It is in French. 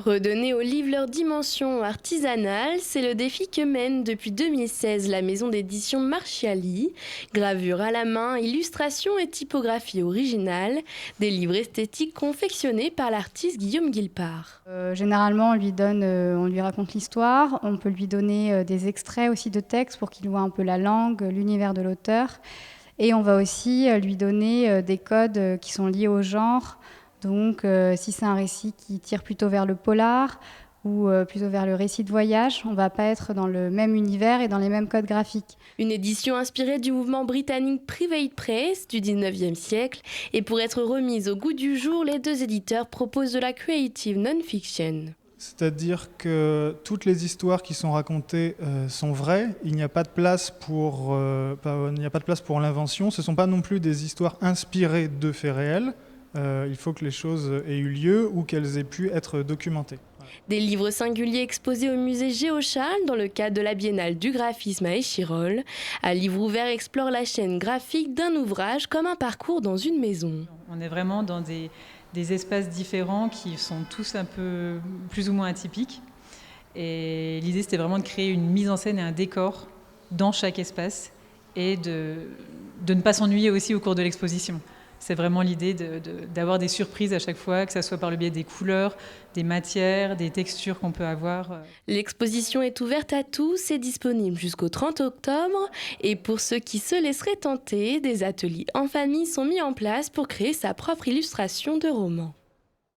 Redonner aux livres leur dimension artisanale, c'est le défi que mène depuis 2016 la maison d'édition Marchiali. Gravure à la main, illustration et typographie originale, des livres esthétiques confectionnés par l'artiste Guillaume Guilpart. Généralement, on lui raconte l'histoire, on peut lui donner des extraits aussi de textes pour qu'il voit un peu la langue, l'univers de l'auteur. Et on va aussi lui donner des codes qui sont liés au genre. Donc, si c'est un récit qui tire plutôt vers le polar ou plutôt vers le récit de voyage, on ne va pas être dans le même univers et dans les mêmes codes graphiques. Une édition inspirée du mouvement britannique Private Press du 19e siècle. Et pour être remise au goût du jour, les deux éditeurs proposent de la creative non-fiction. C'est-à-dire que toutes les histoires qui sont racontées sont vraies. Il n'y a pas de place pour l'invention. Ce ne sont pas non plus des histoires inspirées de faits réels. Il faut que les choses aient eu lieu ou qu'elles aient pu être documentées. Des livres singuliers exposés au musée Géochal dans le cadre de la Biennale du graphisme à Échirolles. Un livre ouvert explore la chaîne graphique d'un ouvrage comme un parcours dans une maison. On est vraiment dans des espaces différents qui sont tous un peu plus ou moins atypiques. Et l'idée, c'était vraiment de créer une mise en scène et un décor dans chaque espace et de ne pas s'ennuyer aussi au cours de l'exposition. C'est vraiment l'idée d'avoir des surprises à chaque fois, que ce soit par le biais des couleurs, des matières, des textures qu'on peut avoir. L'exposition est ouverte à tous et disponible jusqu'au 30 octobre. Et pour ceux qui se laisseraient tenter, des ateliers en famille sont mis en place pour créer sa propre illustration de roman.